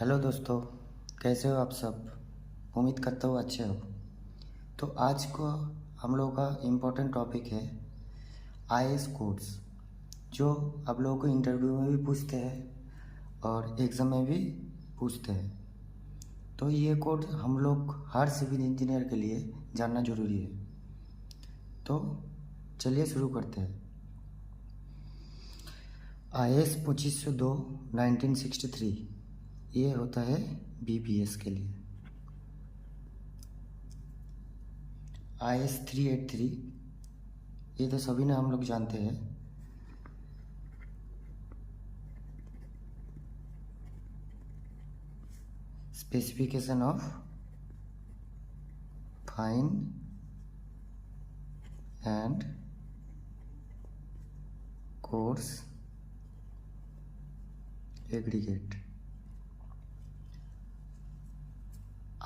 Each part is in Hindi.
हेलो दोस्तों, कैसे हो आप सब। उम्मीद करता हूँ अच्छे हो। तो आज को हम लोगों का इम्पोर्टेंट टॉपिक है आईएएस कोड्स, जो आप लोगों को इंटरव्यू में भी पूछते हैं और एग्ज़ाम में भी पूछते हैं। तो ये कोड हम लोग हर सिविल इंजीनियर के लिए जानना ज़रूरी है। तो चलिए शुरू करते हैं। आईएएस 2502 1963 ये होता है बीपीएस के लिए। आईएएस 383 ये तो सभी ने हम लोग जानते हैं। Specification of fine and coarse aggregate.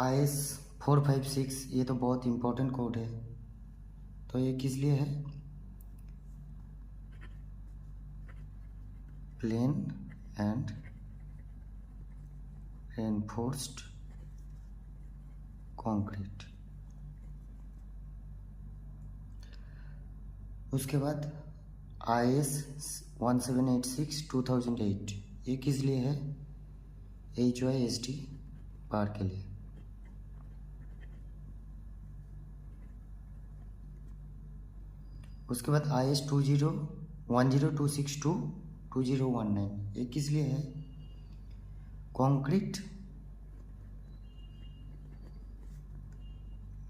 IAS 456 ये तो बहुत इम्पोर्टेंट कोड है। तो ये किस लिए है? Plain and reinforced concrete. उसके बाद आईएएस 1786 2008 ये किस लिए है? HYSD बार के लिए। उसके बाद आईएएस 10262 2019 ये किस लिए है? Concrete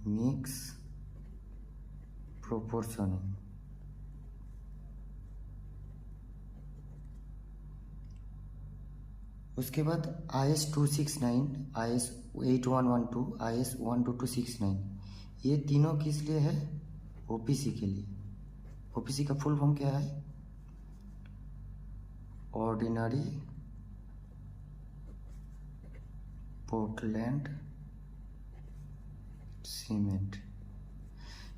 mix proportioning. उसके बाद आईएएस 269, आईएएस 8112, आईएएस 12269 ये तीनों किस लिए है? ओपीसी के लिए। ओपीसी का फुल फॉर्म क्या है? Ordinary Portland cement.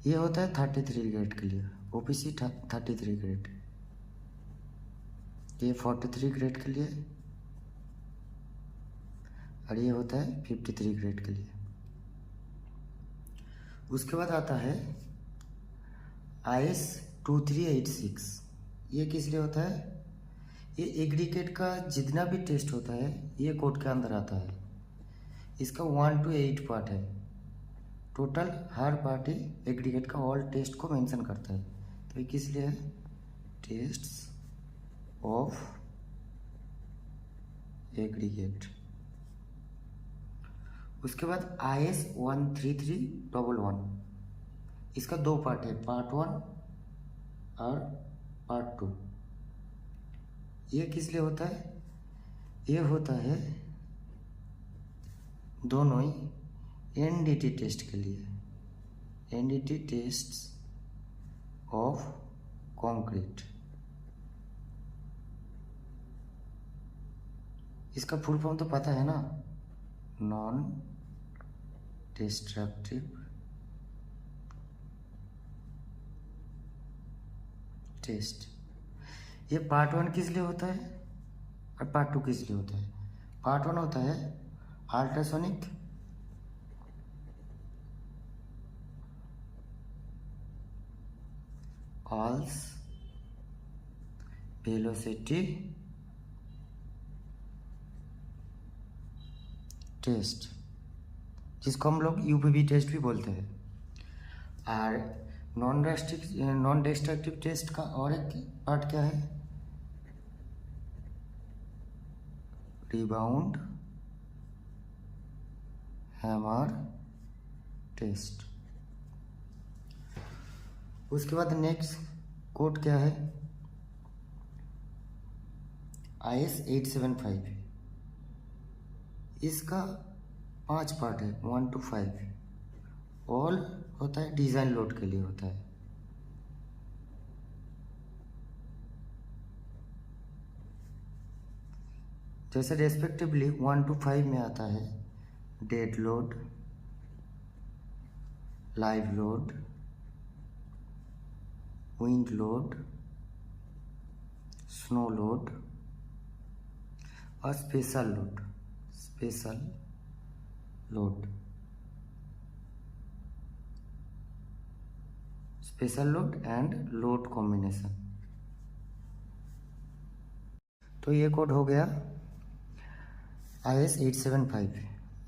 ये होता है 33 ग्रेड के लिए। ओपीसी 33 ग्रेड, ये 43 ग्रेड के लिए और ये होता है 53 ग्रेड के लिए। उसके बाद आता है आईएएस 2386 ये किस लिए होता है? ये एग्रीगेट का जितना भी टेस्ट होता है ये कोड के अंदर आता है। इसका 1 to 8 पार्ट है। टोटल हर पार्ट ही एग्रीगेट का ऑल टेस्ट को मेंशन करता है। तो ये किस लिए है? Tests of aggregate. उसके बाद आईएएस 13311 इसका दो पार्ट है, पार्ट 1 और पार्ट 2। ये किस लिए होता है? ये होता है दोनों ही एनडीटी टेस्ट के लिए। NDT test of concrete. इसका फुल फॉर्म तो पता है ना? Non destructive test. ये पार्ट 1 किस लिए होता है और पार्ट 2 किस लिए होता है? पार्ट 1 होता है अल्ट्रासोनिक पल्स वेलोसिटी टेस्ट, जिसको हम लोग यूपीवी टेस्ट भी बोलते हैं। और नॉन डिस्ट्रक्टिव टेस्ट का और एक पार्ट क्या है? Rebound hammer test. उसके बाद नेक्स्ट कोड क्या है? आईएएस 875 इसका 5 पार्ट है, 1 to 5। ऑल होता है डिज़ाइन लोड के लिए होता है। जैसे रेस्पेक्टिवली 1 to 5 में आता है dead load, live load, wind load, snow load और special load. Special load, special load and load combination. तो ये कोड हो गया IS 875,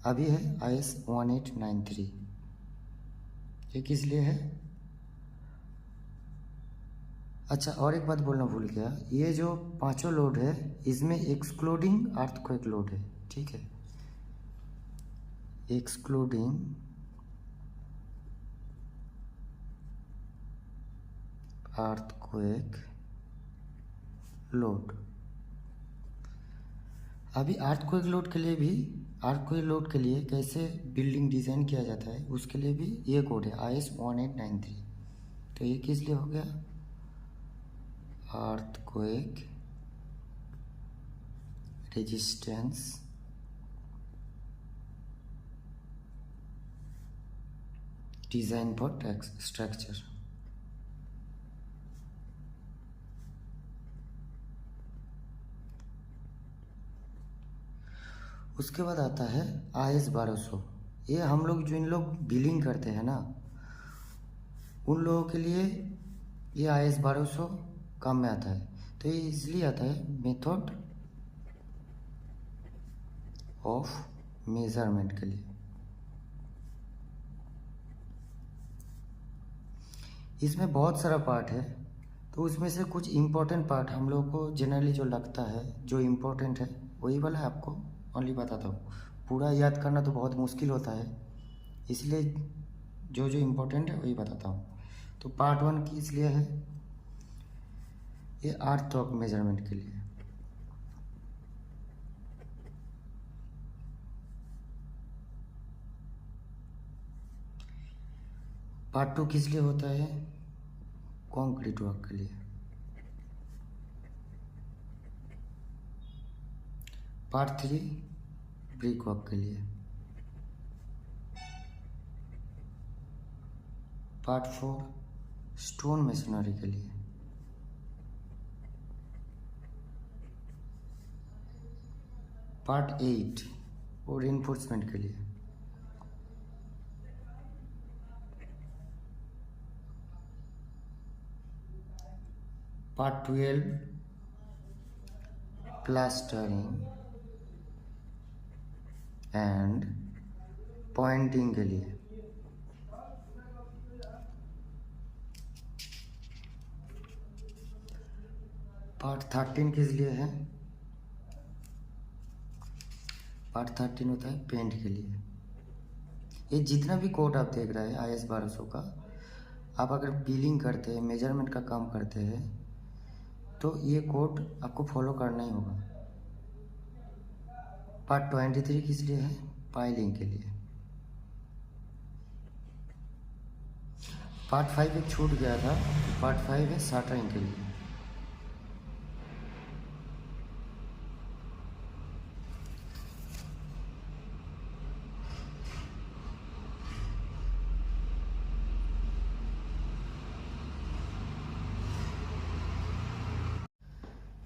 अभी है IS 1893। ये किस लिए है? अच्छा, और एक बात बोलना भूल गया, ये जो पांचों लोड है इसमें एक्सक्लूडिंग अर्थक्वेक लोड है, ठीक है, एक्सक्लूडिंग अर्थक्वेक लोड। अभी अर्थक्वेक लोड के लिए भी, अर्थक्वेक लोड के लिए कैसे बिल्डिंग डिज़ाइन किया जाता है उसके लिए भी ये कोड है IS 1893। तो ये किस लिए हो गया? Earthquake resistance design for structure. उसके बाद आता है IS 1200। ये हम लोग जो इन लोग बिलिंग करते हैं ना, उन लोगों के लिए ये IS 1200 काम में आता है। तो ये इसलिए आता है मेथड ऑफ मेजरमेंट के लिए। इसमें बहुत सारा पार्ट है, तो उसमें से कुछ इम्पोर्टेंट पार्ट हम लोग को जनरली जो लगता है, जो इम्पोर्टेंट है वही वाला आपको ओनली बताता हूँ। पूरा याद करना तो बहुत मुश्किल होता है, इसलिए जो जो इम्पोर्टेंट है वही बताता हूँ। तो पार्ट 1 किस लिए है? ये आर्थक्वेक मेजरमेंट के लिए। पार्ट 2 किस लिए होता है? कंक्रीट वर्क के लिए। पार्ट 3 ब्रिक वर्क के लिए। पार्ट 4 स्टोन मेसनरी के लिए। पार्ट 8 और रेनफोर्समेंट के लिए। पार्ट 12 प्लास्टरिंग एंड पॉइंटिंग के लिए। पार्ट 13 किस लिए है? पार्ट 13 होता है पेंट के लिए। ये जितना भी कोड आप देख रहे हैं IS 1200 का, आप अगर बिलिंग करते हैं, मेजरमेंट का काम करते हैं, तो ये कोड आपको फॉलो करना ही होगा। पार्ट 23 किस लिए है? पाइलिंग के लिए। पार्ट 5 एक छूट गया था, पार्ट 5 है शटरिंग के लिए।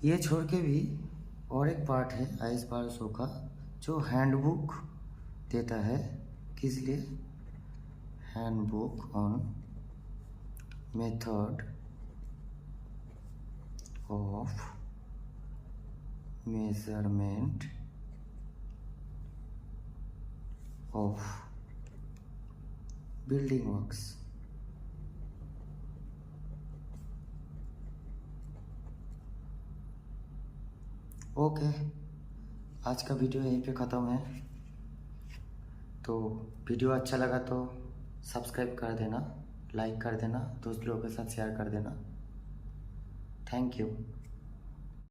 ये छोड़ के भी और एक पार्ट है IS 1200 का जो हैंडबुक देता है। किस लिए? Handbook on method of measurement of building works. Okay, आज का वीडियो यहीं पे ख़त्म है। तो वीडियो अच्छा लगा तो सब्सक्राइब कर देना, लाइक कर देना, दोस्त लोगों के साथ शेयर कर देना। Thank you.